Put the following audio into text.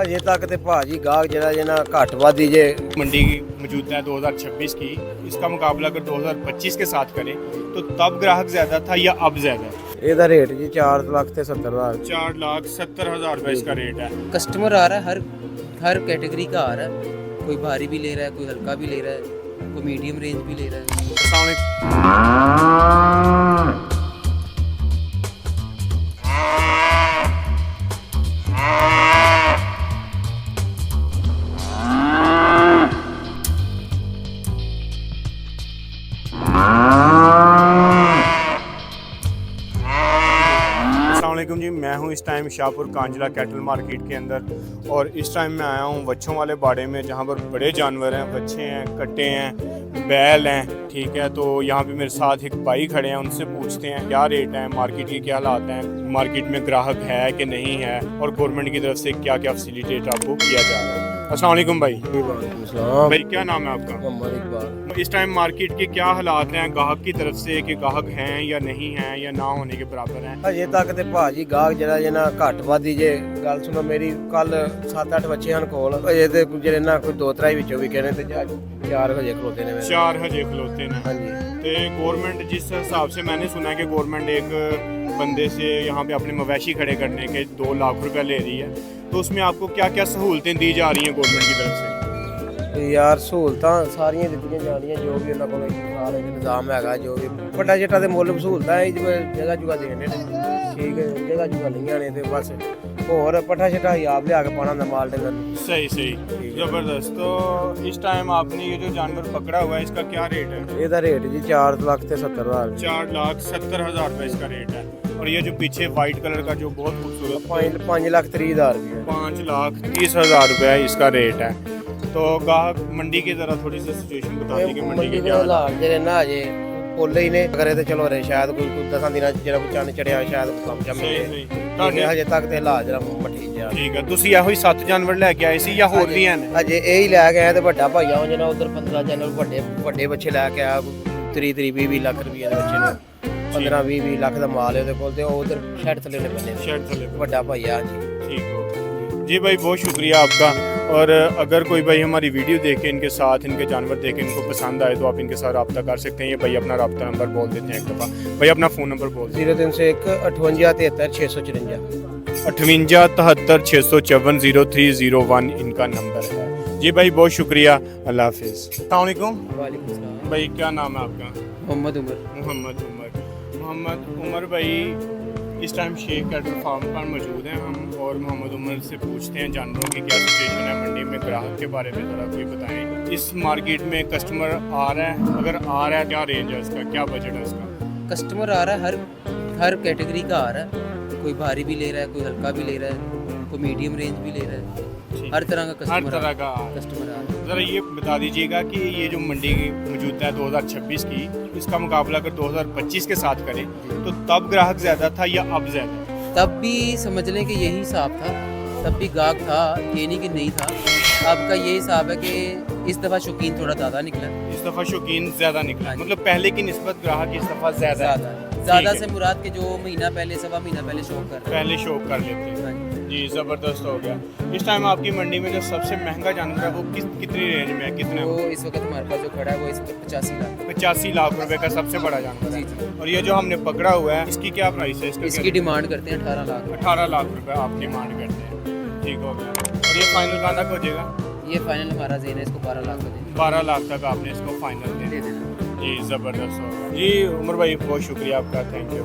ਅਜੇ ਤੱਕ ਤੇ ਭਾਜੀ ਗਾਹਕ ਜਿਹੜਾ ਜੇ ਨਾ ਘੱਟ ਵੱਧ ਹੀ ਜੇ मंडी मौजूद है 2026 की, इसका मुकाबला अगर 2025 के साथ करें तो तब ग्राहक ज़्यादा था या अब ज़्यादा है? ਇਹਦਾ ਰੇਟ ਜੀ 4,70,000 4,70,000 रुपये इसका रेट है। कस्टमर आ रहा है, हर कैटेगरी का आ रहा है। कोई भारी भी ले रहा है, कोई हल्का भी ले रहा है, कोई मीडियम रेंज भी ले रहा है। अस्सलाम वालेकुम। अस्सलामुअलैकुम जी, मैं हूँ इस time Shahpur Kanjla cattle market के अंदर और इस टाइम मैं आया हूँ बच्चों वाले बाड़े में जहाँ पर बड़े जानवर हैं, बच्चे हैं, कट्टे हैं, बैल हैं। ठीक है, तो यहाँ पे मेरे साथ एक भाई खड़े हैं, उनसे पूछते हैं क्या रेट है, मार्केट के क्या हालात हैं, मार्केट में ग्राहक है कि नहीं है और गवर्नमेंट की तरफ से क्या क्या फैसिलिटेट आपको किया जा रहा है। अस्सलाम वालेकुम भाई। इस्लाम भाई क्या नाम है आपका? मोहम्मद इकबाल। इस टाइम मार्केट के क्या हालात हैं ग्राहक की तरफ से, कि ग्राहक हैं या नहीं हैं या ना होने के बराबर हैं? ਅਜੇ ਤੱਕ ਤੇ ਭਾਜੀ ਗਾਹਕ ਜਿਹੜਾ ਜੇ ਨਾ ਘੱਟ ਵੱਧ ਹੀ ਜੇ ਗੱਲ ਸੁਣੋ ਮੇਰੀ। ਕੱਲ 7-8 ਬੱਚੇ ਹਨ ਕੋਲ, ਅਜੇ ਤੇ ਜਿਹੜੇ ਨਾ ਕੋਈ 2-3 ਵਿੱਚੋਂ ਵੀ ਕਹਿੰਦੇ ਤੇ 4 ਹਜੇ ਖਲੋਤੇ ਨੇ ਮੇਰੇ। 4 हजे खलोते हैं। ਹਾਂਜੀ तो गवर्नमेंट जिस हिसाब से मैंने सुना है कि गवर्नमेंट एक बंदे से यहाँ पे अपने मवेशी खड़े करने के 2 लाख रुपया ले रही है, तो उसमें आपको क्या क्या सहूलतें दी जा रही हैं गवर्नमेंट की तरफ से? ਤੇ ਯਾਰ ਸਹੂਲਤਾਂ ਸਾਰੀਆਂ ਦਿੱਤੀਆਂ ਜਾਣੀਆਂ ਜੋ ਵੀ ਉਹਨਾਂ ਕੋਲ ਸਾਰੇ ਨਿਜ਼ਾਮ ਹੈਗਾ, ਜੋ ਵੀ ਵੱਡਾ ਜੱਟਾ ਦੇ ਮੁੱਲ ਸਹੂਲਤਾਂ ਇਹ ਜਗ੍ਹਾ ਜੁਗਾ ਦੇਣੇ ਨੇ। ਠੀਕ ਹੈ, ਜਗ੍ਹਾ ਜੁਗਾ ਲਈਆਂ ਨੇ ਤੇ ਬਸ ਹੋਰ ਪੱਠਾ ਛੱਟਾ ਹੀ ਆਪ ਲਿਆ ਕੇ ਪਾਣਾ ਹੁੰਦਾ माल डंगर ਨੂੰ। सही सही, ज़बरदस्त। तो इस टाइम आपने ये जो जानवर पकड़ा हुआ है इसका क्या रेट है? ਇਹਦਾ ਰੇਟ ਜੀ 4,70,000 4,70,000 रुपये इसका रेट है। और ये जो पीछे वाइट कलर का जो बहुत खूबसूरत 5,30,000 रुपये। 5,30,000 रुपये इसका रेट है। तो गाहक मंडी की ज़रा थोड़ी सी सिचुएशन बता दी कि मंडी के क्या हालात? ਹਾਲਾਤ ਜਿਹੜੇ ਨਾ ਅਜੇ ਪੋਲੇ ਹੀ ਨੇ ਕਰੇ ਤੇ ਚਲੋ ਰੇ ਸ਼ਾਇਦ ਕੋਈ 10 ਦਿਨਾਂ ਚ ਜਿਹੜਾ ਕੋਈ ਚੰਨ ਚੜਿਆ ਸ਼ਾਇਦ ਕੋਈ ਕੰਮ ਚੱਲ ਸਹੀ ਜਾਵੇ। ਸਹੀ। ਤੁਹਾਡੇ ਹਜੇ ਤੱਕ ਤੇ ਹਾਲਾਤ ਜਿਹੜਾ ਮੱਠੀ ਜਿਹਾ। ਠੀਕ ਹੈ, ਤੁਸੀਂ ਇਹੋ ਹੀ 7 ਜਾਨਵਰ ਲੈ ਕੇ ਆਏ ਸੀ ਜਾਂ ਹੋਰ ਵੀ ਹਨ? ਅਜੇ ਇਹ ਹੀ ਲੈ ਕੇ ਆਇਆ ਤੇ ਵੱਡਾ ਭਾਈਆ ਉਹ ਜਿਹੜਾ ਉਧਰ 15 ਚੈਨਲ ਵੱਡੇ ਬੱਚੇ ਲੈ ਕੇ ਆਇਆ 20 ਲੱਖ ਰੁਪਏ ਦੇ ਬੱਚੇ ਨੇ। 15-20 ਲੱਖ ਦਾ ਮਾਲ ਹੈ ਉਹਦੇ ਕੋਲ ਤੇ ਉਹ ਉਧਰ ਸ਼ੈਡ ਥੱਲੇ ਨੇ ਬੰਨੇ शेड थले पे। ਵੱਡਾ ਭਾਈਆ ਜੀ। ठीक हो जी भाई, बहुत शुक्रिया आपका। और अगर कोई भाई हमारी वीडियो देखे, इनके साथ इनके जानवर देखे, इनको पसंद आए तो आप इनके साथ रब्ता कर सकते हैं। ये भाई अपना रब्ता नंबर बोल देते हैं एक दफ़ा। भाई अपना फ़ोन नंबर बोल दें। 0301 58 73 654। 58 73 654 इनका नंबर है जी भाई। बहुत शुक्रिया, अल्लाह हाफिज़। अस्सलाम वालेकुम वालेकुम सलाम। भाई, क्या नाम है आपका? मोहम्मद उमर। मोहम्मद उमर भाई, इस टाइम शेख कैटल फार्म पर मौजूद हैं हम और मोहम्मद उमर से पूछते हैं जानवरों की क्या सिचुएशन है मंडी में, ग्राहक के बारे में ज़रा कोई बताएं। इस मार्केट में कस्टमर आ रहा है, अगर आ रहा है क्या रेंज है उसका, क्या बजट है उसका? कस्टमर आ रहा है, हर कैटेगरी का आ रहा है। कोई भारी भी ले रहा है, कोई हल्का भी ले रहा है, कोई मीडियम रेंज भी ले रहा है। हर तरह का हर कस्टमर तरह का। कस्टमर आ रहा है। ज़रा ये बता दीजिएगा कि ये जो मंडी मौजूद है 2026 की, इसका मुकाबला अगर 2025 के साथ करें तो तब ग्राहक ज़्यादा था या अब ज़्यादा? तब भी समझ लें कि यही हिसाब था, तब भी गाहक था, ये नहीं कि नहीं था। अब का ये हिसाब है कि इस दफ़ा शौकीन थोड़ा ज़्यादा निकला। इस दफ़ा शौकीन ज़्यादा निकला, हाँ जी। मतलब पहले की निस्बत ग्राहक इस दफ़ा ज़्यादा है। ज़्यादा ठीक से है। मुराद के जो महीना पहले सवा महीना पहले शौक कर रहे पहले शौक कर लेते हैं। हैं। हाँ जी। जी, ज़बरदस्त हो गया। इस टाइम आपकी मंडी में जो सबसे महंगा जानवर है वो कितनी रेंज में है, कितने? वो इस वक्त हमारे पास जो खड़ा है वो इस वक्त 85 लाख। 85 लाख रुपए का सबसे बड़ा जानवर है। जी जी। और ये जो हमने पकड़ा हुआ है इसकी क्या प्राइस है? इसकी डिमांड करते हैं 18 लाख। 18 लाख रुपए आप डिमांड करते हैं। ठीक हो गया। और ये फाइनल कहाँ तक हो जाएगा? ये फाइनल हमारा जेन है, इसको 12 लाख का देंगे। 12 लाख तक आपने इसको फाइनल दे दे दिया। देना। जी, ज़बरदस्त हो गया जी। उमर भाई बहुत शुक्रिया आपका, थैंक यू।